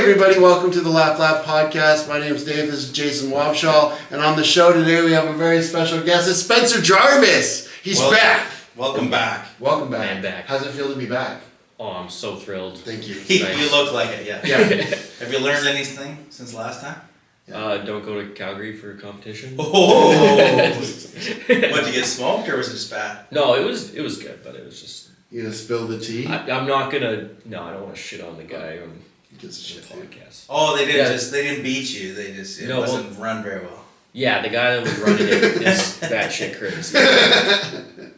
everybody, welcome to the Laugh Laugh podcast. My name is Dave, this is Jason Wabshall, and on the show today we have a very special guest. It's Spencer Jarvis. He's back. Welcome back. Welcome back. I'm back. How's it feel to be back? Oh, I'm so thrilled. Thank you. You look like it, yeah. Have you learned anything since last time? Don't go to Calgary for a competition. Oh! What, did you get smoked or was it just bad? No, it was good, but it was just... You gonna spill the tea? I'm not gonna... No, I don't want to shit on the guy on He gets a shit the podcast. Oh, they didn't beat you. It wasn't run very well. Yeah, the guy that was running it is batshit crazy.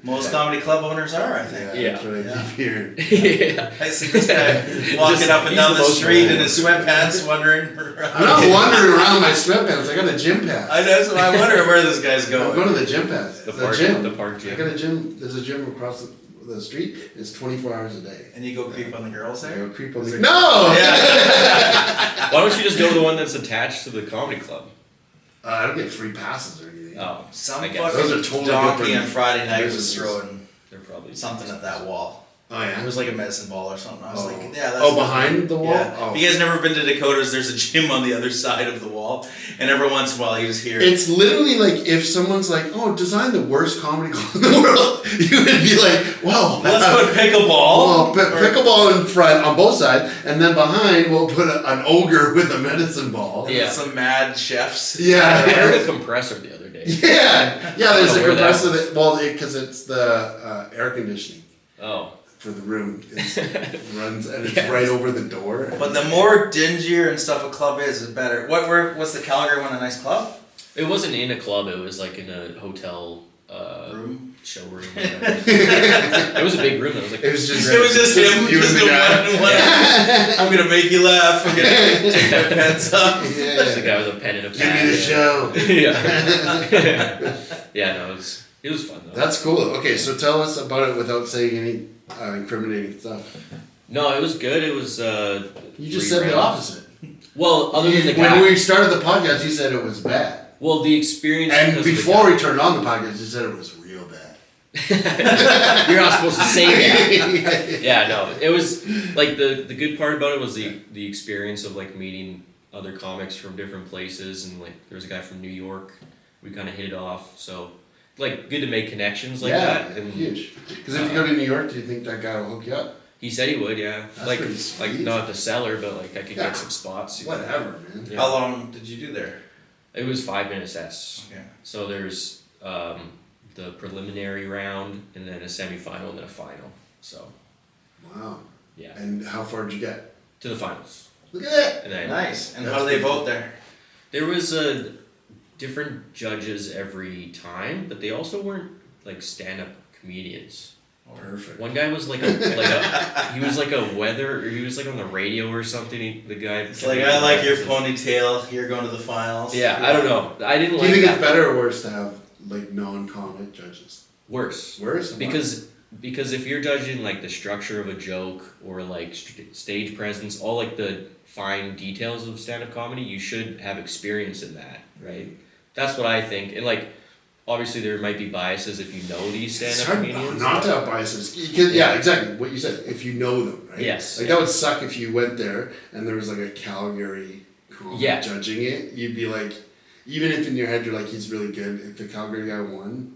Most comedy club owners are, I think. Yeah. That's what I keep hearing. Yeah. I see this guy walking up and down the street in his sweatpants wondering... I'm not wandering around in my sweatpants. I got a gym pass. I know, so I wonder where this guy's going. I'm going to the gym pass. The park gym. I got a gym. There's a gym across the street. It's 24 hours a day. And you go creep on the girls there? I go creep on the... No! Yeah. Why don't you just go to the one that's attached to the comedy club? I don't get free passes or anything. Oh, Some I fucking guess. Those are totally donkey different on Friday night was businesses. throwing They're probably... something at that wall. Oh, yeah? It was like a medicine ball or something. I was like, yeah, that's... Oh, behind the wall? Yeah. Oh. You guys never been to Dakota's? There's a gym on the other side of the wall. And every once in a while you just hear... It's literally like if someone's like, oh, design the worst comedy club in the world, you would be like, well... Let's put pickleball. Well, pickleball in front on both sides, and then behind we'll put an ogre with a medicine ball. And Yeah. some mad chefs. I Yeah. heard a compressor the other day. Yeah. Yeah, there's a where that compressor was. because it's the air conditioning Oh. for the room. It runs, and it's Yes. right over the door. But the more dingier and stuff a club is, the better. What's the Calgary one, a nice club? It wasn't in a club, it was like in a hotel... Room? Showroom. It was a big room. It was like... It was just him, you just and the the guy. one. I'm gonna make you laugh. I'm gonna take my pants off. There's the guy with a pen and a pad. Give me the show. Yeah. Yeah, no, it was fun though. That's cool. Okay, so tell us about it without saying any incriminating stuff. No, it was good. It was You just 3 said the rounds. opposite. Well, other than the When guy. we started the podcast, you said it was bad. Well, the experience. And because of the before guy- we turned on the podcast, you said it was real bad. You're not supposed to say that. Yeah, no. It was like the good part about it was the experience of like meeting other comics from different places, and like there was a guy from New York. We kind of hit it off, so like good to make connections like that. And huge. Because if you go to New York, do you think that guy will hook you up? he said he would, yeah. That's like pretty sweet. like not the cellar, but like I could Yeah. get some spots. Whatever, man. Yeah. How long did you do there? It was 5-minute sets. Okay. So there's the preliminary round, and then a semifinal, and then a final. So Wow. yeah, And how far did you get? to the finals. Look at that. And then Nice. And That's how do they pretty vote there? there was different judges every time, but they also weren't like stand-up comedians. Perfect. One guy was like he was like a weather, or he was like on the radio or something. The guy. It's like, I like your ponytail. You're going to the finals. Yeah, I don't know. I didn't Do like you think that. it's better or worse to have like non-comic judges? Worse. Worse? Because if you're judging like the structure of a joke or like stage presence, all like the fine details of stand-up comedy, you should have experience in that, right? That's what I think. And like obviously there might be biases if you know these It's stand-up hard comedians. not to have biases. Yeah, exactly. What you said. If you know them, right? Yes. Like that would suck if you went there and there was like a Calgary comic Yeah. judging it. You'd be like, even if in your head you're like, he's really good. If the Calgary guy won.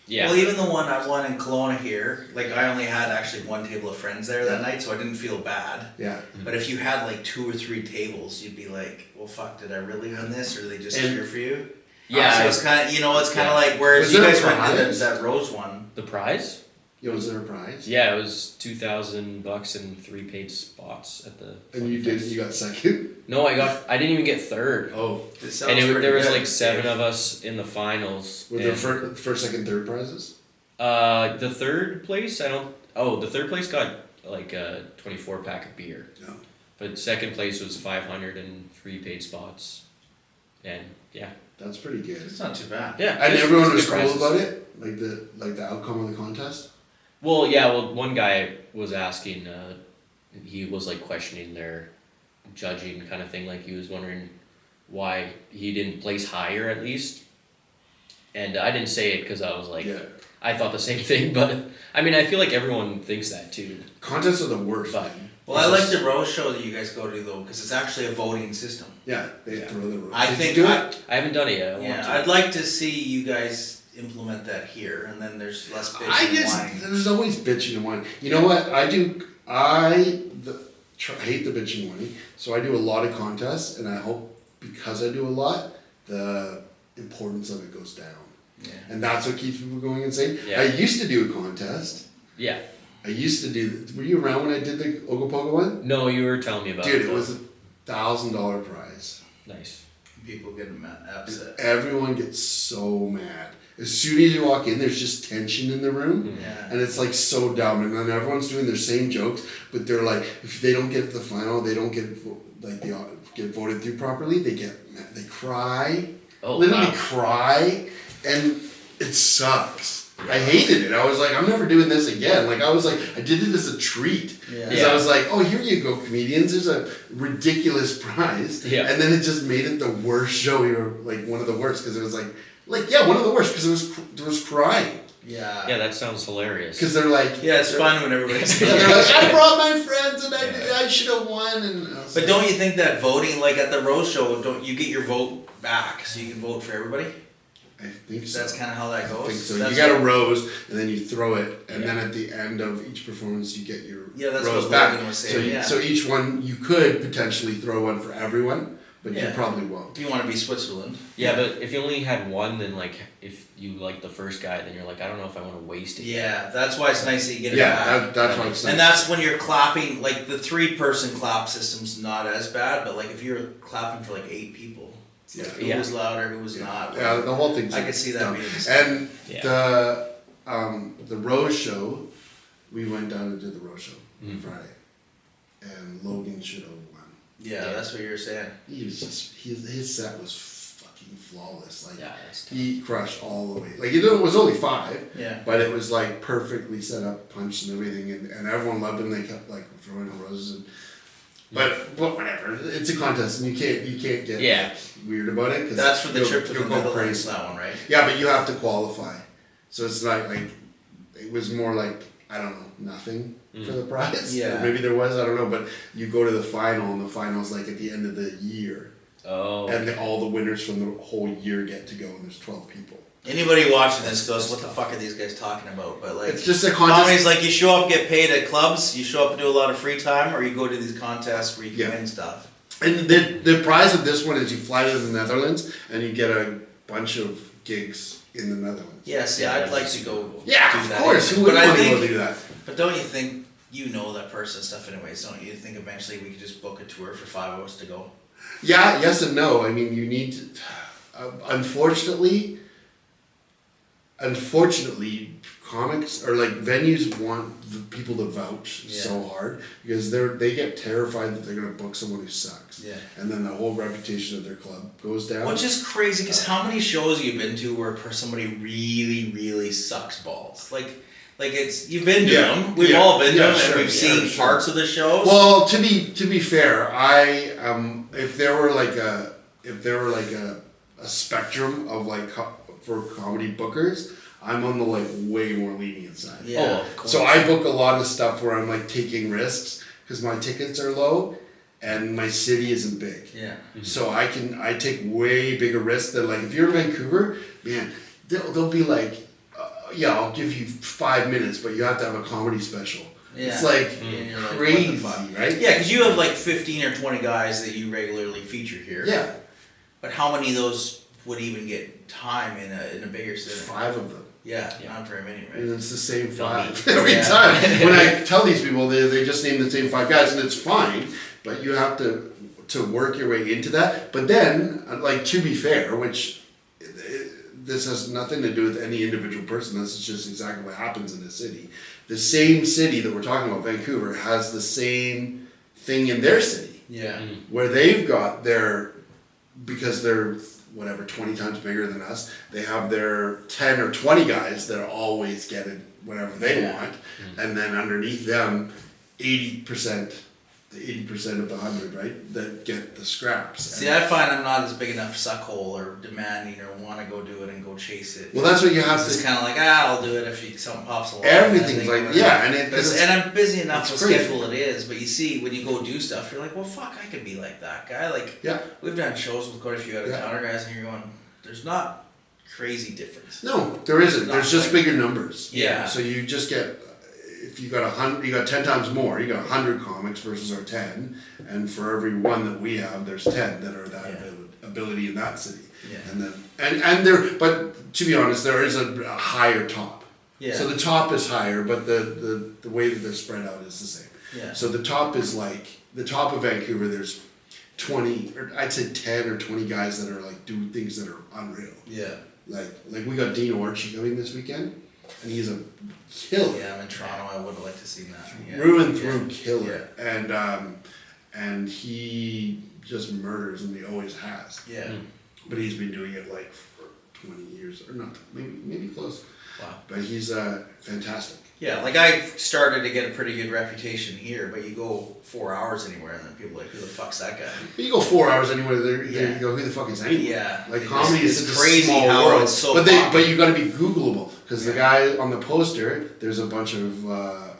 Yeah. Well, even the one I won in Kelowna here, like I only had actually one table of friends there that night, so I didn't feel bad. Yeah. But if you had like 2 or 3 tables, you'd be like, well, fuck, did I really win this, or did they just And- cheer for you? Yeah. So it's kind of, it's kind of like, whereas Was you there a guys went to prize? that Rose one. The prize? Yo, was there a prize? Yeah, it was $2,000 and 3 paid spots at the. And you did. You got second. No, I didn't even get third. Oh, It sounds And pretty there was good. like 7 of us in the finals. were there and, first, second, third prizes? the third place, the third place got like a 24 pack of beer. No. But second place was 500 and 3 paid spots. And yeah. That's pretty good. It's not too bad. Yeah. And it everyone was good cool prizes. about it, like the outcome of the contest. Well, yeah, one guy was asking, he was like questioning their judging kind of thing, like he was wondering why he didn't place higher at least. And I didn't say it because I was like, Yeah. I thought the same thing, but I mean, I feel like everyone thinks that too. Contests are the worst. But man. Well, I like the rose show that you guys go to though, because it's actually a voting system. Yeah, they throw the rose. I Did think you do it? I haven't done it yet. I want Yeah, to. I'd like to see you guys implement that here, and then there's less bitching and whining. There's always bitching and whining. You know what? I hate the bitching and whining, so I do a lot of contests, and I hope because I do a lot, the importance of it goes down. Yeah. And that's what keeps people going insane. Yeah. I used to do a contest. Yeah. I used to do. Were you around when I did the Ogopogo one? No, you were telling me about it. Dude, it was $1,000 prize. Nice. People get upset. Everyone gets so mad. As soon as you walk in, there's just tension in the room. Yeah. And it's like so dumb. And then everyone's doing their same jokes, but they're like, if they don't get to the final, they don't get get voted through properly. They cry. Oh, literally wow. cry. And it sucks. I hated it. I was like, I'm never doing this again. Like, I was like, I did it as a treat. Yeah. Because I was like, oh, here you go, comedians. There's a ridiculous prize. Yeah. And then it just made it the worst show. We were like one of the worst because it was one of the worst because there was crying. Yeah. Yeah, that sounds hilarious. Because they're like, Yeah, it's fun when everybody's. they're like, I brought my friends and I should have won. And I was But like, don't you think that voting, like at the rose show, don't you get your vote back so you can vote for everybody? I think so. That's kind of how that goes. I think so. That's You got what- a rose, and then you throw it, and Yeah. then at the end of each performance, you get your Yeah, that's rose what back. Logan was saying, So each one, you could potentially throw one for everyone, but you Yeah. probably won't. You want to be Switzerland. Yeah, but if you only had one, then like if you like the first guy, then you're like, I don't know if I want to waste it. Yeah, that's why it's nice that you get it Yeah, back. that's why it's nice. And that's when you're clapping, like the 3-person clap system's not as bad, but like if you're clapping for like 8 people, it's like who Yeah. was louder, who was not. Yeah, the whole thing's I could see that dumb. being And Yeah. the Rose show, we went down and did the Rose show on Mhm. Friday, and Logan should have won. Yeah, that's what you were saying. He was just his set was fucking flawless. Like Yeah, that's tough. he crushed all the way. Like it was only 5. Yeah. But it was like perfectly set up, punched and everything, and everyone loved him. They kept like throwing roses, but whatever. It's a contest, and you can't get Yeah. like, weird about it. 'Cause That's for the you'll- trip to the you'll go Netherlands, crazy. that one, right? Yeah, but you have to qualify, so it's not like it was more like I don't know nothing for the prize. Yeah. Or maybe there was, I don't know, but you go to the final, and the final's like at the end of the year, Oh. and all the winners from the whole year get to go, and there's 12 people. Anybody watching this goes, what the fuck are these guys talking about? But like, It's just a contest. comedy's like you show up, get paid at clubs, you show up and do a lot of free time, or you go to these contests where you can Yeah. win stuff. And the prize of this one is you fly to the Netherlands and you get a bunch of gigs in the Netherlands. Yeah, see, Yeah, I'd that's like to super go cool. Yeah, do of that. course. Who But wouldn't I want to think, go do that? but don't you think you know that person and stuff anyways, don't you think eventually we could just book a tour for 5 of us to go? Yeah, yes and no. I mean, you need to. Unfortunately, comics or like venues want the people to vouch so hard because they get terrified that they're gonna book someone who sucks. Yeah. And then the whole reputation of their club goes down. Which is crazy, because how many shows have you been to where somebody really, really sucks balls? Like it's, you've been to Yeah. them, we've Yeah. all been to Yeah, them, sure, and we've seen sure. parts of the shows. Well, to be fair, I if there were like a spectrum of like for comedy bookers, I'm on the like way more lenient side. Yeah. Oh, of course. So I book a lot of stuff where I'm like taking risks because my tickets are low and my city isn't big. Yeah. So I take way bigger risks than like if you're in Vancouver, man, they'll be like, yeah, I'll give you 5 minutes, but you have to have a comedy special. Yeah. It's like And you're like, what the crazy, fuck? right? Yeah, because you have like 15 or 20 guys that you regularly feature here. Yeah, But how many of those would even get time in a bigger city? 5 of them. Yeah, Yeah. not very many, And right? it's the same Don't 5 need- every Yeah. time. When I tell these people, they just name the same 5 guys, and it's fine. But you have to work your way into that. But then, like to be fair, which this has nothing to do with any individual person. This is just exactly what happens in the city. The same city that we're talking about, Vancouver, has the same thing in their city Yeah. where they've got their, because they're whatever 20 times bigger than us, they have their 10 or 20 guys that are always getting whatever they Yeah. want, and then underneath them 80% the 80% of the 100, right, that get the scraps. See, I find I'm not as big enough suckhole or demanding or want to go do it and go chase it. Well, that's what you have It's to. kind of like, I'll do it if something pops along. Everything's like, yeah, and I'm busy enough with crazy. schedule it is, but you see, when you go do stuff, you're like, well, fuck, I could be like that guy. Like, Yeah. we've done shows with quite a few out-of-towner guys, and you're going, there's not crazy difference. No, there isn't. Not There's just like- bigger numbers. Yeah. So you just get, if you got 100, you got 10 times more. You got 100 comics versus our 10, and for every one that we have, there's 10 that are that ability in that city. Yeah. And then and there, but to be honest, there is a higher top. Yeah. So the top is higher, but the way that they're spread out is the same. Yeah. So the top is like the top of Vancouver. There's 20, or I'd say 10 or 20 guys that are like doing things that are unreal. Yeah. Like we got Dean Orchie coming this weekend, and he's a killer. Yeah, I'm in Toronto. I would have liked to see that. Yeah. Through and through killer. And he just murders, and he always has. Yeah. But he's been doing it like for 20 years, or not, maybe close. Wow. But he's fantastic. Yeah, like I started to get a pretty good reputation here, but you go 4 hours anywhere and then people are like, who the fuck's that guy? But you go 4 hours anywhere, there Yeah. you go, who the fuck is anyone? Yeah. Like It's comedy just- is it's such a crazy small how world. it's so but popular. you got to be Googleable, because the Yeah. guy on the poster, there's a bunch of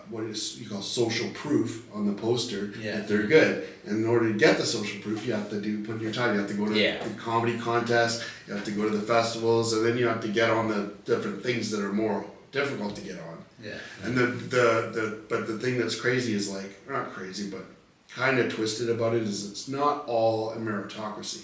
what is you call social proof on the poster that they're good. And in order to get the social proof, you have to put in your time. You have to go to the comedy contest. You have to go to the festivals, and then you have to get on the different things that are more difficult to get on. Yeah. And but the thing that's crazy is like, not crazy, but kind of twisted about it is it's not all a meritocracy.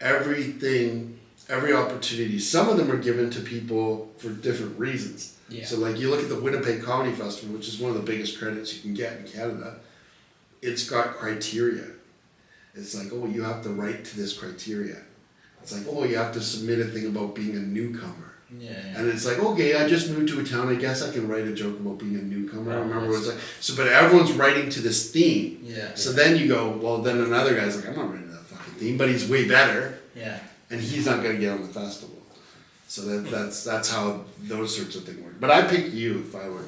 Every opportunity, some of them are given to people for different reasons. Yeah. So like you look at the Winnipeg Comedy Festival, which is one of the biggest credits you can get in Canada, it's got criteria. It's like, oh, you have to write to this criteria. It's like, oh, you have to submit a thing about being a newcomer. Yeah. And it's like, okay, I just moved to a town. I guess I can write a joke about being a newcomer. I Oh, remember what it's like. So, but everyone's writing to this theme. Yeah. So then you go, well, then another guy's like, I'm not writing that fucking theme, but he's way better, Yeah. and he's not gonna get on the festival. So that's how those sorts of things work. But I pick you if I were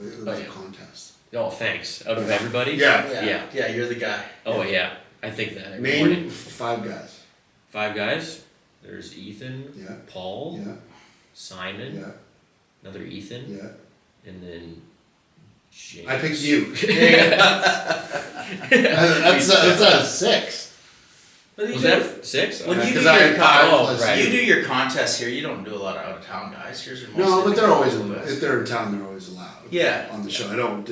it was a contest. Oh, thanks. Out of everybody? Yeah. Yeah, you're the guy. Oh, yeah. I think that. every Name morning. 5 guys. 5 guys. There's Ethan, Yeah. Paul, Yeah. Simon, Yeah. another Ethan, Yeah. and then James. I picked you. That's that's a 6. But you Was do- that 6? When you Because do I your had 5 oh, plus right. You do your contests here. You don't do a lot of out of town guys. Yours are mostly No, but they're always local guys. if they're in town, they're always allowed. Yeah. On the show, I don't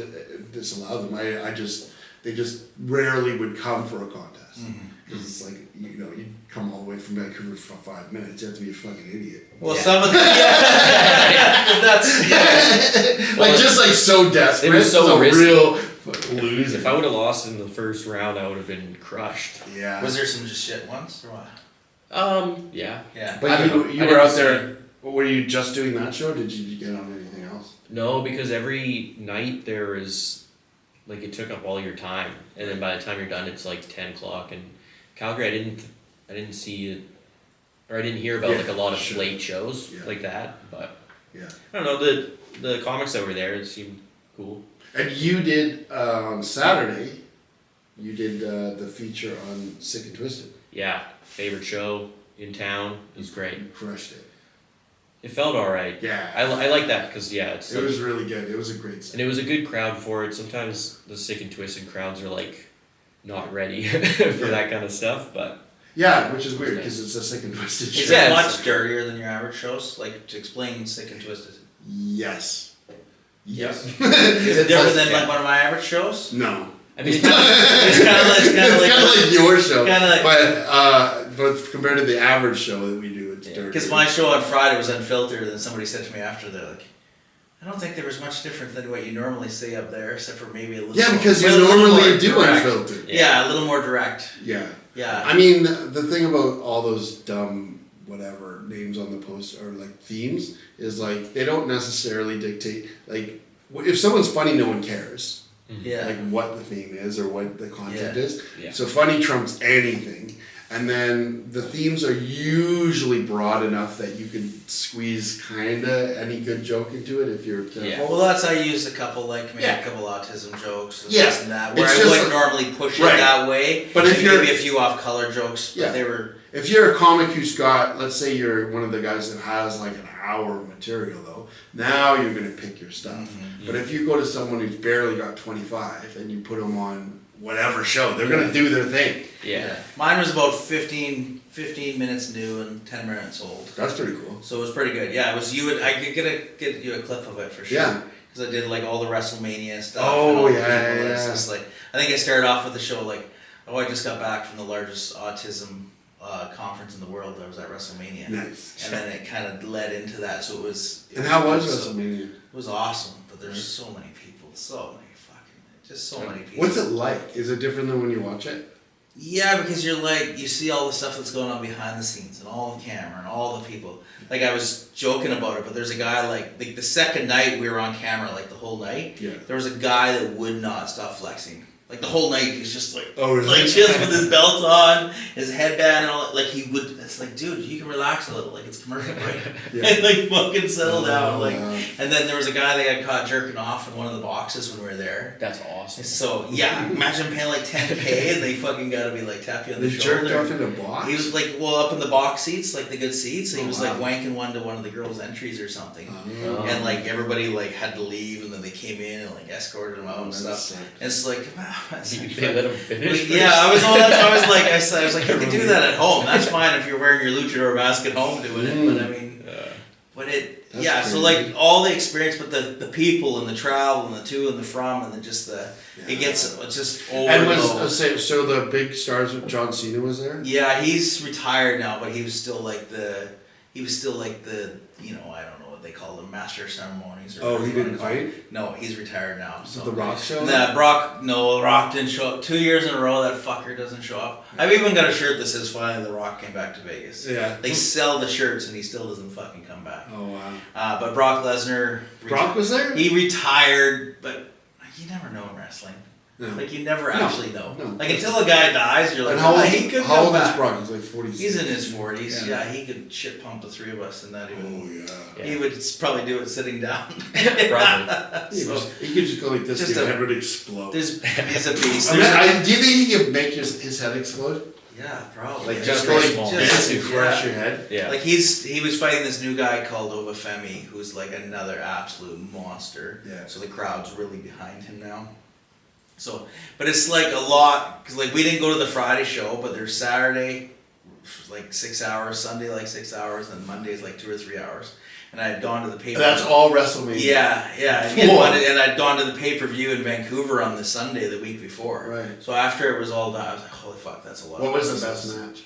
disallow them. They just rarely would come for a contest because it's like you come all the way from Vancouver for 5 minutes. You have to be a fucking idiot. Well, Yeah. some of the that's Like just like so desperate. It was so a risky. real loser. If I would have lost in the first round, I would have been crushed. Yeah. Was there some just shit ones or what? Yeah. Yeah. But I don't know. you I were didn't out see- there. Were you just doing that show? Or did you get on anything else? No, because every night there is, like, it took up all your time, and then by the time you're done, it's like 10 o'clock. And Calgary, I didn't see it, or I didn't hear about like a lot of sure. late shows Yeah. like that. But Yeah. I don't know, the comics that were there, it seemed cool. And you did on Saturday. You did the feature on Sick and Twisted. Yeah, favorite show in town. It was great. You crushed it. It felt all right. Yeah. I like that because it's It like, was really good. It was a great set. and it was a good crowd for it. Sometimes the Sick and Twisted crowds are like not ready for that kind of stuff, but Yeah, which is weird because it's a Sick and Twisted show. Is Yeah, it it's- much dirtier than your average shows? Like to explain Sick and Twisted. Yes. Yes. Is it different than yeah. like one of my average shows? No. I mean, It's kind of like It's kind of like your show, Kinda like- but compared to the average show that we do, it's dirty. Because my show on Friday was unfiltered, and then somebody said to me after, they're like, I don't think there was much different than what you normally say up there, except for maybe a little. Yeah, more- because you a little normally more do direct. unfiltered. Yeah, a little more direct. Yeah. Yeah. I mean, the thing about all those dumb whatever names on the post or like themes is like they don't necessarily dictate like if someone's funny, no one cares. Yeah. Like what the theme is or what the content Yeah. is. Yeah. So funny trumps anything. And then the themes are usually broad enough that you can squeeze kinda any good joke into it if you're careful. Yeah. Well, that's I used a couple maybe Yeah. a couple autism jokes and Yeah. this and that, where It's I just wouldn't like- normally push it Right. that way. But if you're- maybe a few off color jokes, but Yeah. they were. If you're a comic who's got, let's say you're one of the guys that has like an hour of material though, now you're gonna pick your stuff. Mm-hmm. But if you go to someone who's barely got 25 and you put them on whatever show, they're gonna do their thing. Yeah. Mine was about 15 minutes new and 10 minutes old. That's pretty cool. So it was pretty good. Yeah, it was I could get you a clip of it for sure. Yeah. Because I did like all the WrestleMania stuff. Oh, and all the yeah, people. yeah, It's yeah. just like I think I started off with the show like, I just got back from the largest autism conference in the world. I was at WrestleMania. Nice. And then it kind of led into that. So it was. And how was so- WrestleMania? It was awesome, but there's so many people, just so many people. What's it like? Is it different than when you watch it? Yeah, because you're like, you see all the stuff that's going on behind the scenes and all the camera and all the people. Like I was joking about it, but there's a guy like the second night we were on camera, like the whole night, Yeah. there was a guy that would not stop flexing. Like the whole night he was just like, Oh, really? like just with his belt on, his headband and all that. Like he would, it's like, dude, you can relax a little, like it's commercial break. Yeah. And like fucking settle down. Like, wow. and then there was a guy that got caught jerking off in one of the boxes when we were there. That's awesome. So yeah, imagine paying like $10K and they fucking gotta be like tap you on the They shoulder. jerked off in a box? He was like, up in the box seats, like the good seats. So he Oh, was wow. like wanking one to one of the girls' entries or something. Oh. And like everybody like had to leave, and then they came in and like escorted him out and that stuff. sucks. And it's like, wow, that's They let him finish. yeah, I was like, you could do that at home. That's fine if you're wearing your luchador mask at home doing it. But I mean, but it, That's yeah. So crazy. like all the experience, but the people and the travel and the to and the from and then just it gets it's just over. And so the big stars with John Cena was there? Yeah, he's retired now, but he was still like the you know, I don't know what they call them, master of ceremonies. Or Oh, whatever he you wanna didn't call it. fight? No, he's retired now. So. The Rock show? Nah, Rock didn't show up. 2 years in a row, that fucker doesn't show up. I've even got a shirt that says finally The Rock came back to Vegas. Yeah. They sell the shirts and he still doesn't fucking come back. Oh, wow. But Brock Lesnar. Brock was there? He retired, but you never know in wrestling. No. Like you never actually know. No. Like until a guy dies, you're like, And how he could how come old back. is Brock? He's like 46. He's in his 40s. Yeah. Yeah, he could shit pump the three of us and not even. Oh, yeah. He would probably do it sitting down. Probably. He could just go like this, Just and a- head would explode. He's a beast. I mean, There's do you think he could make his head explode? yeah, probably. Like Yeah, just very go like small. this and Yeah. crush your head? Yeah. Like he was fighting this new guy called Obafemi, who's like another absolute monster. Yeah. So the crowd's really behind him now. So, but it's like a lot because like we didn't go to the Friday show, but there's Saturday, like 6 hours, Sunday like 6 hours, and Monday's like 2 or 3 hours. And I had gone to the pay. That's all WrestleMania. Yeah, and I'd gone to the pay-per-view in Vancouver on the Sunday the week before. Right. So after it was all done, I was like, holy fuck, that's a lot. What of was the business. best match?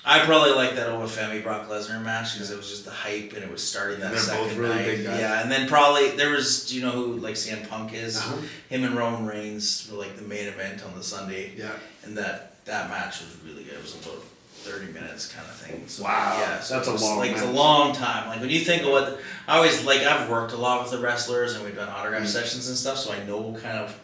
I probably like that Obafemi Brock Lesnar match because it was just the hype and it was starting that And they're second both really night. big guys. Yeah, and then probably there was, do you know who like CM Punk is? Uh-huh. Him and Roman Reigns were like the main event on the Sunday. Yeah. And that match was really good. It was about 30 minutes kind of thing. So, Wow, yeah, so that's a it was, long like it's a match. long time. Like when you think of what I always like, I've worked a lot with the wrestlers and we've done autograph sessions and stuff, so I know kind of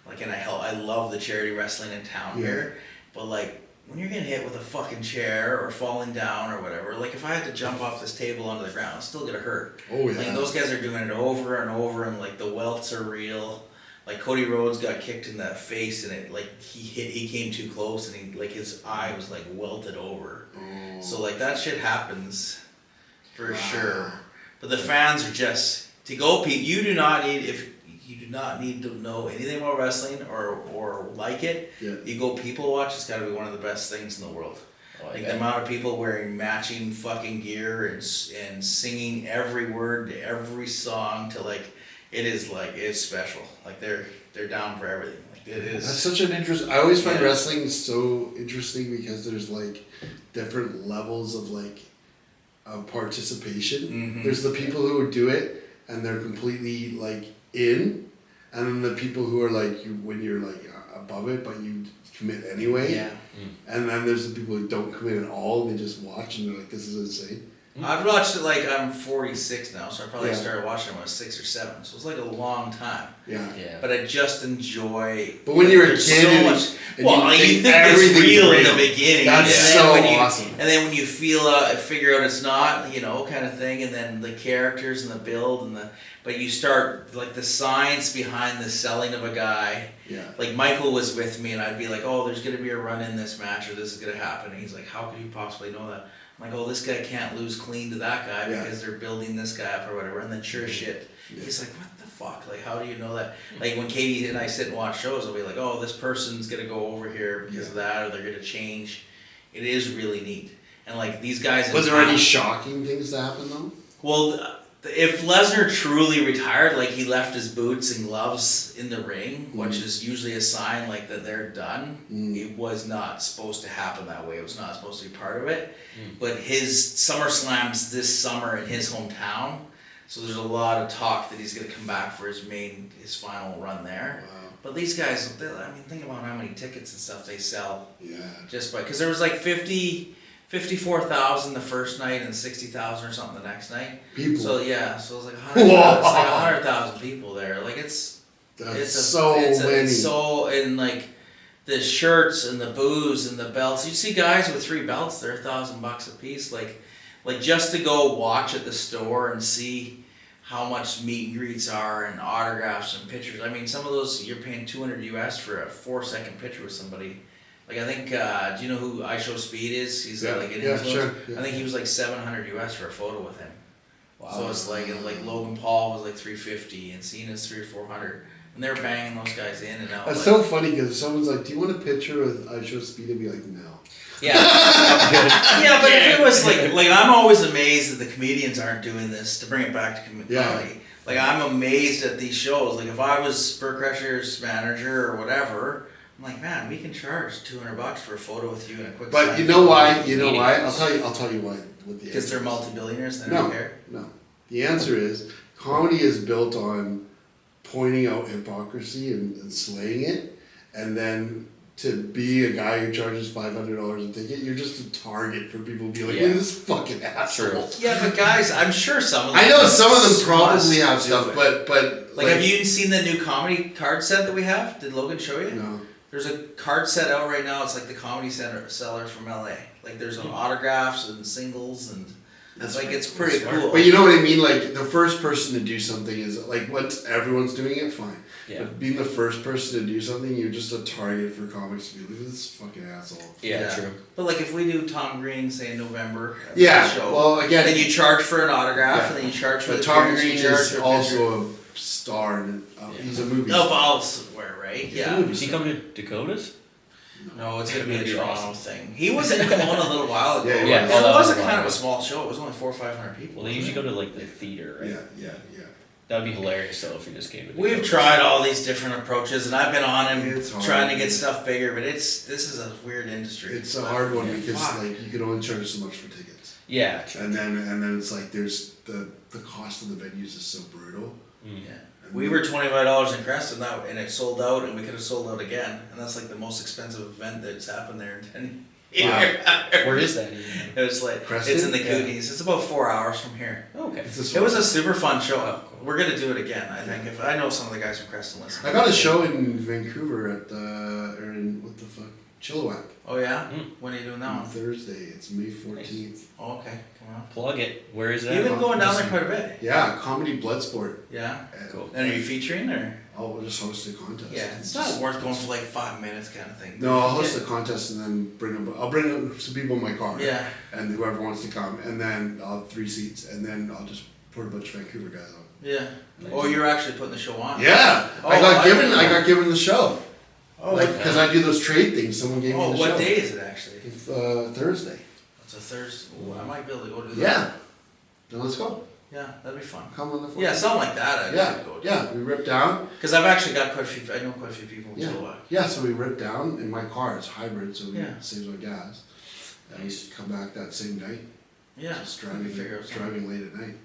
like, and I love the charity wrestling in town here, but like when you're getting hit with a fucking chair or falling down or whatever, like if I had to jump off this table onto the ground, it's still gonna hurt. Oh, yeah. Like those guys are doing it over and over, and like the welts are real. Like Cody Rhodes got kicked in the face, and it like he came too close, and he like his eye was like welted over. Oh. So like that shit happens, for sure. But the fans are just to go. You do not need you do not need to know anything about wrestling or like it. Yeah. You go people watch. It's got to be one of the best things in the world. Like the amount of people wearing matching fucking gear and singing every word to every song to like. It is like, it's special. Like they're down for everything. Like it is. That's such an interest. I always find Yeah. wrestling so interesting because there's like different levels of like of participation. Mhm. There's the people who do it and they're completely like in, and then the people who are like when you're like above it but you commit anyway. Yeah. And then there's the people who don't commit at all. They just watch and they're like, this is insane. I've watched it like I'm 46 now, so I probably Yeah. started watching it when I was 6 or 7. So it's like a long time. Yeah. Yeah. But I just enjoy. But when you're a there's kid so and much. and Well, you think it's everything's real in the beginning. That's and then so when you, awesome. And then when you figure out it's not, kind of thing, and then the characters and the build but you start like the science behind the selling of a guy. Yeah. Like Michael was with me, and I'd be like, "Oh, there's gonna be a run in this match, or this is gonna happen." And he's like, "How could you possibly know that?" I'm like, "Oh, this guy can't lose clean to that guy Yeah. because they're building this guy up or whatever." And then sure as shit, he's like, "What the fuck? Like, how do you know that?" Like when Katie and I sit and watch shows, I'll be like, "Oh, this person's gonna go over here because of that, or they're gonna change." It is really neat, and like these guys. Was there any shocking things that happened though? Well, if Lesnar truly retired, like he left his boots and gloves in the ring, which is usually a sign like that they're done, it was not supposed to happen that way. It was not supposed to be part of it. But his SummerSlam's this summer in his hometown, so there's a lot of talk that he's going to come back for his final run there. Wow. But these guys, think about how many tickets and stuff they sell Yeah. because there was like 54,000 the first night and 60,000 or something the next night. People. So yeah, so it's like 100,000 people there. Like it's so many. It's so and like the shirts and the booze and the belts. You see guys with 3 belts, they're $1,000 a piece. Like just to go watch at the store and see how much meet and greets are and autographs and pictures. I mean, some of those you're paying $200 US for a 4-second picture with somebody. Like I think, do you know who I Show Speed is? He's like an influencer. Sure. Yeah. I think he was like $700 US for a photo with him. Wow. So it's like Logan Paul was like $350 and Cena's $300 or $400, and they're banging those guys in and out. That's like, so funny because someone's like, "Do you want a picture with I Show Speed?" I'd be like, "No." Yeah. Yeah, but if it was like I'm always amazed that the comedians aren't doing this to bring it back to comedy. Yeah. Like I'm amazed at these shows. Like if I was Spur Crusher's manager or whatever, I'm like, man, we can charge $200 for a photo with you and a quick. But sign you know why? photo. You know why? I'll tell you why. What the Because answer they're is. multi-billionaires, they No. don't care. No. The answer is comedy is built on pointing out hypocrisy and slaying it, and then to be a guy who charges $500 a ticket, you're just a target for people to be like, "Look at this fucking asshole." Yeah, but guys, I'm sure some of them. I know some of them probably must have do stuff, it. but Like, have you seen the new comedy card set that we have? Did Logan show you? No. There's a card set out right now. It's like the Comedy Center seller from LA. Like there's autographs and singles and That's it's pretty cool. But you know what I mean? Like the first person to do something is like once everyone's doing it, fine. Yeah. But being the first person to do something, you're just a target for comics to be like, "This fucking asshole." Yeah, true. But like if we do Tom Green, say in November, at Yeah. the show, Well, again, then you charge for an autograph, Yeah. and then you charge for but the Tom appearance, Green you charge is for a also a star, and he's a movie. picture. Of star. elsewhere, right? He's a Yeah. movie Is he star. coming to Dakotas? No, it's gonna be a That'd be Toronto awesome. thing. He was in Kelowna a little while ago. Yeah, he was. And Oh, it that was was a a kind of while. a small show. It was only 400 or 500 people. Well, they usually go to like the theater, right? Yeah. That would be hilarious though if he just came to We've Dakotas. tried all these different approaches, and I've been on him It's hard, trying to get man. stuff bigger. But this is a weird industry. It's a hard one Yeah, because fuck. like you can only charge so much for tickets, Yeah, true. and then it's like there's the cost of the venues is so brutal. Yeah. We were $25 in Creston now, and it sold out, and we could have sold out again. And that's like the most expensive event that's happened there in 10 years. Where is that? It was like Creston? it's in the Yeah. Kootenays. It's about 4 hours from here. Oh, okay. It's this It was one. a super fun show. We're gonna do it again. I think if I know some of the guys from Creston listen. I got a show in Vancouver at or in what the fuck Chilliwack Oh yeah. Mm. When are you doing that on one? Thursday. It's May 14th. Oh, okay. Come on. Plug it. Where is that? You've been going down there quite a bit. Yeah, comedy Bloodsport. Yeah. Cool. And are you featuring or? I'll just host a contest. Yeah. It's not worth going for like 5 minutes kind of thing. No, I'll host a contest and then I'll bring some people in my car. Yeah. And whoever wants to come, and then I'll have 3 seats, and then I'll just put a bunch of Vancouver guys on. Yeah. Oh, you're actually putting the show on. Yeah, Oh, I got I- given the show. Oh, Like because I do those trade things. Someone gave me Oh, the what show. day is it actually? It's, Thursday. It's a Thursday. Ooh, I might be able to go to that. Yeah. Then let's go. Yeah, that'd be fun. Come on the 14th. Yeah, something like that. I'd Yeah, go to. yeah. We rip down. Because I've actually got quite a few. I know quite a few people in Yeah. Chilliwack. Yeah, so we rip down in my car. It's hybrid, so Yeah. it saves on gas. And we come back that same night. Yeah. Just we figure out something. driving late at night.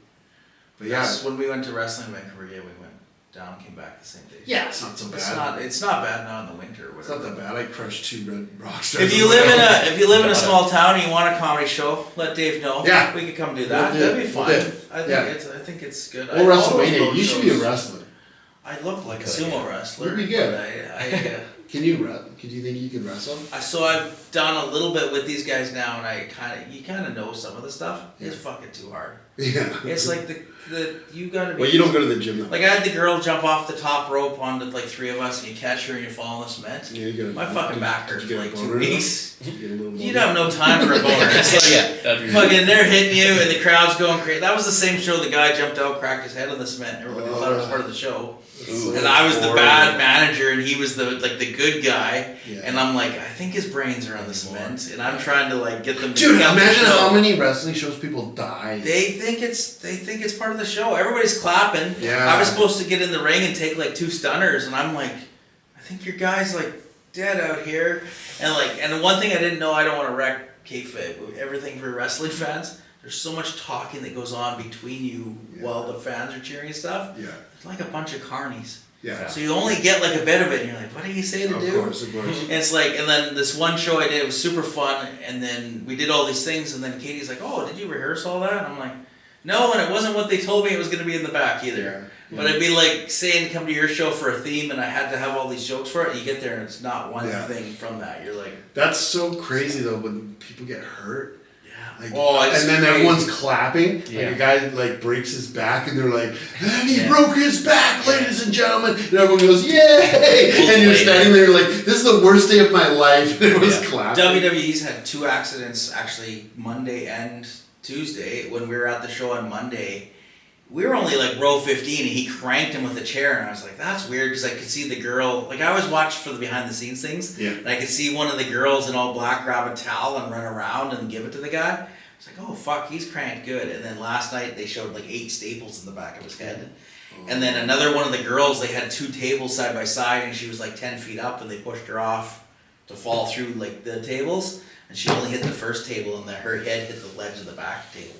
But Yes, when we went to wrestling in Vancouver, yeah, we went. down, came back the same day. Yeah, it's not so bad. It's not bad now in the winter. Or It's whatever. not that bad. I crushed 2 red rock stars. If you live in a small town and you want a comedy show, let Dave know. Yeah. We could come do that. We'll do That'd be it. fun. We'll do it. I think it's good. Or all those WrestleMania. road You should be a shows, wrestler. I look like a sumo wrestler. You'd be good. But Can you Could you think you could wrestle? so I've done a little bit with these guys now, and you kind of know some of the stuff. It's fucking too hard. Yeah. It's like you gotta be. Well, you don't go to the gym though. Like I had the girl jump off the top rope onto like 3 of us, and you catch her and you fall in the cement. Yeah, you My fucking back hurts for like 2 weeks. You'd You'd have no time for a boner. It's like, that'd be fucking, they're hitting you and the crowd's going crazy. That was the same show. The guy jumped out, cracked his head on the cement. Everybody thought it was part of the show. Ooh. And I was the bad manager, and he was the good guy. Yeah. And I'm like, I think his brains are on the cement, and I'm trying to like get them to Dude, get imagine the show. how many wrestling shows people die. They think it's part of the show. Everybody's clapping. Yeah. I was supposed to get in the ring and take like 2 stunners, and I'm like, I think your guy's like dead out here. And the one thing I didn't know, I don't want to wreck kayfabe. Everything for wrestling fans. There's so much talking that goes on between you while the fans are cheering and stuff. Yeah. It's like a bunch of carnies. Yeah. So you only get like a bit of it, and you're like, what do you say to do? Of course. And it's like, and then this one show I did, it was super fun, and then we did all these things, and then Katie's like, oh, did you rehearse all that? And I'm like, no, and it wasn't what they told me it was going to be in the back either. Yeah. But it'd be like saying come to your show for a theme, and I had to have all these jokes for it, and you get there and it's not one thing from that. You're like... That's so crazy though when people get hurt. Yeah. Like, It's and then crazy. everyone's clapping. Yeah. Like a guy like breaks his back, and they're like, "And he broke his back, ladies and gentlemen!" And everyone goes, "Yay!" And you're standing there like, "This is the worst day of my life." And everyone's clapping. WWE's had 2 accidents actually Monday and Tuesday. When we were at the show on Monday, we were only like row 15, and he cranked him with a chair, and I was like, that's weird, because I could see the girl, like I always watch for the behind the scenes things, Yeah. and I could see one of the girls in all black grab a towel and run around and give it to the guy. I was like, oh fuck, he's cranked good. And then last night they showed like 8 staples in the back of his head. And then another one of the girls, they had 2 tables side by side, and she was like 10 feet up, and they pushed her off to fall through like the tables, and she only hit the first table, and her head hit the ledge of the back table.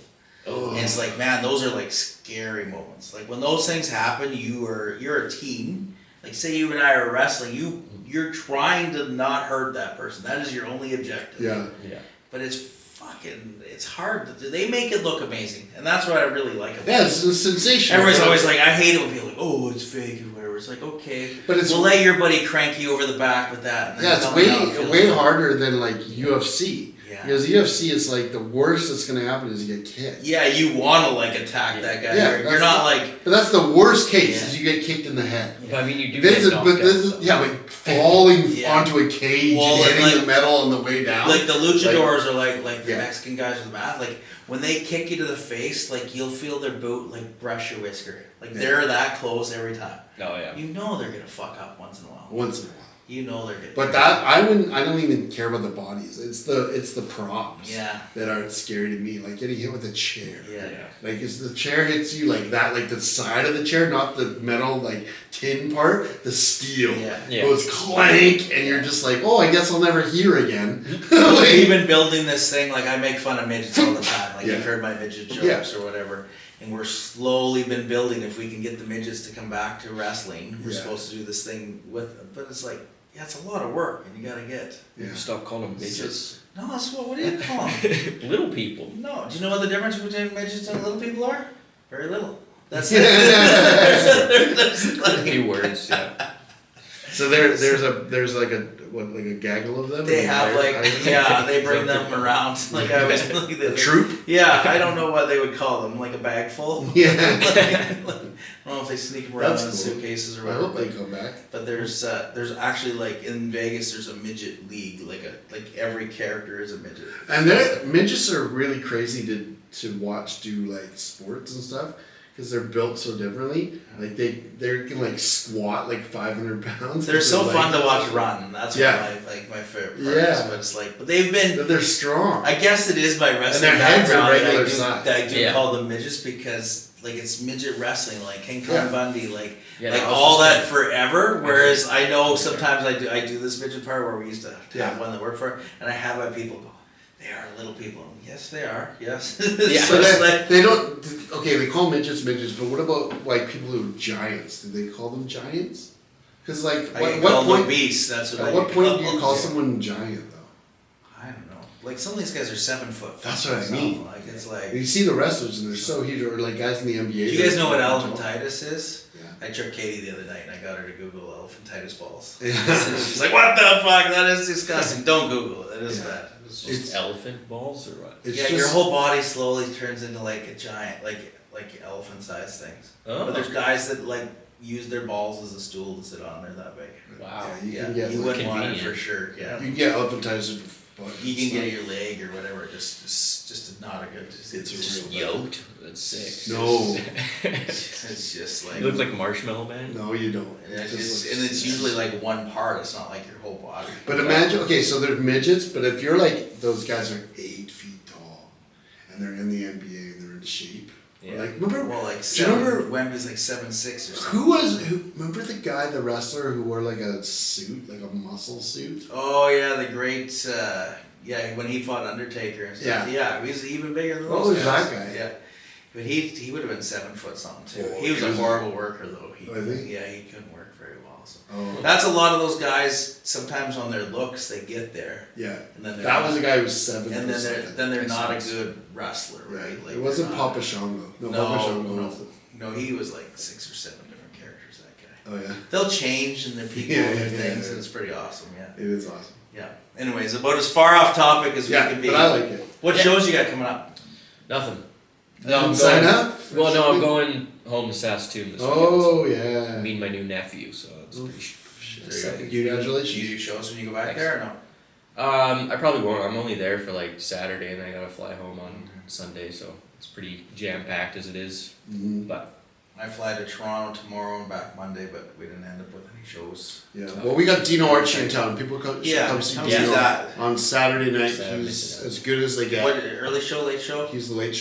Oh. And it's like, man, those are like scary moments. Like when those things happen, you're a team. Like say you and I are wrestling, you're trying to not hurt that person. That is your only objective. Yeah. Yeah. But it's hard to do. They make it look amazing, and that's what I really like about Yeah, it. it's sensational. Everybody's always like, I hate it when people are like, oh, it's fake or whatever. It's like, okay, But it's- we'll let your buddy crank you over the back with that. And then Yeah, it's tell me how it feels. way harder than like UFC. Yeah. Because UFC is like the worst that's gonna happen is you get kicked. Yeah, you want to like attack that guy. Yeah, you're that's not the- like. But that's the worst case Yeah. is you get kicked in the head. But I mean, you do This get is, knocked but out, this is, so. yeah, like falling Yeah. onto a cage Well, and hitting like- the metal on the way down. Like the luchadors are like the Yeah. Mexican guys with the mask. Like when they kick you to the face, like you'll feel their boot like brush your whisker. Like they're that close every time. Oh yeah. You know they're gonna fuck up once in a while. Once in a while. You know they're gonna. But that I don't even care about the bodies. It's the props Yeah. that are scary to me. Like getting hit with a chair. Yeah. Like if the chair hits you like that, like the side of the chair, not the metal like tin part, the steel Yeah. goes clank, and you're just like, oh, I guess I'll never hear again. We've been building this thing. Like I make fun of midgets all the time. Like Yeah. you've heard my midget jokes Yeah. or whatever. And we're slowly been building. If we can get the midgets to come back to wrestling, we're Yeah. supposed to do this thing with them. But it's like, yeah, it's a lot of work, and you gotta get. Yeah. Stop calling them midgets. No, that's what do you call them? Little people. No, do you know what the difference between midgets and little people are? Very little. That's Yeah. it. There's A like- few words. Yeah. So there's like a gaggle of them. They And have I- like they bring them around. Like I was a troop. Yeah, I don't know what they would call them, like a bag full. Yeah. I don't know if they sneak them around That's in cool. suitcases or I whatever. hope they come back. But there's actually like in Vegas there's a midget league, like every character is a midget. And midgets are really crazy to watch do like sports and stuff because they're built so differently. Like they can like squat like 500 pounds. They're so like, fun to watch run. That's Yeah. what my favorite part Yeah. is. But it's like, but they've been. But they're strong. I guess it is my wrestling And their heads are background regular that size. I do Yeah. call them midgets because like it's midget wrestling, like King Kong Yeah. Bundy, like Yeah, like that was all just that forever. Whereas I know sometimes I do this midget part where we used to have Yeah. one that worked for it, and I have my people go, They are little people. Yes, they are. Yes. Yeah. So it's like, They don't. Okay, they call midgets midgets, but what about like people who are giants? Do they call them giants? Because like, I what call them point? beasts. That's what. At I what point do you them. call someone giant though? I don't know. Like some of these guys are 7 foot. That's what I so, mean. Like it's like. You see the wrestlers and they're so huge, or like guys in the NBA. Do you guys know what elephantitis is? Yeah. I tricked Katie the other night and I got her to Google elephantitis balls. Yeah. She's like, "What the fuck? That is disgusting. Don't Google it. It is bad." It's It's- just elephant balls or what? It's Yeah, just, your whole body slowly turns into like a giant, like elephant-sized things. Oh. But there's guys that like use their balls as a stool to sit on. They're that big. Wow. Yeah, you Yeah, can get you like, wouldn't want it for convenient. sure. Yeah, you can get elephantitis. But you can get your leg or whatever. Just not a good. It's Just real bad. yoked. That's sick. No, It's just like. You look like Marshmallow Man. no, you don't. And It it's, just and looks- it's usually like one part. It's not like your whole body. But imagine, okay, so they're midgets, but if you're like, those guys are 8 feet tall, and they're in the NBA and they're in shape. Yeah. Like, remember, Well, like do you remember Wemby's like 7'6" or something. remember the guy, the wrestler who wore like a suit, like a muscle suit? Oh yeah, the great. Yeah, when he fought Undertaker and stuff. Yeah. Yeah, he was even bigger than What those was guys. that guy? Yeah, but he would have been 7 foot something too. Oh, he was he a was- horrible worker though. Was he? Yeah, he couldn't work very well. So. Oh, That's a lot of those guys. Sometimes on their looks, they get there, yeah. and then they're That not, was a guy who was 7 and foot then they're something. not a Makes sense. good wrestler, right? Like It wasn't they're not- Papa Shango. No, No, Papa Shango no. was it. No, he was like 6 or 7 different characters. That guy. Oh yeah, They'll change and their people Yeah, and yeah, their yeah, things, yeah. and it's pretty awesome. Yeah, it is awesome. yeah. Anyways, about as far off topic as we Yeah, can be. but I like it. What Yeah. shows you got coming up? Nothing. No, sign up? Well, no, I'm going home to Saskatchewan this Oh weekend. yeah. So meeting my new nephew, so it's pretty exciting. Do you Congratulations. do shows when you go back Thanks. there or no? I probably won't. I'm only there for like Saturday, and I gotta fly home on Sunday, so it's pretty jam packed as it is. Mhm. But I fly to Toronto tomorrow and back Monday, but we didn't end up with any shows. Yeah. Well, we got Dino Archie in town. People should come see come Dino see that. on Saturday night. Saturday He's night. as good as they get. What, early show, late show? He's the late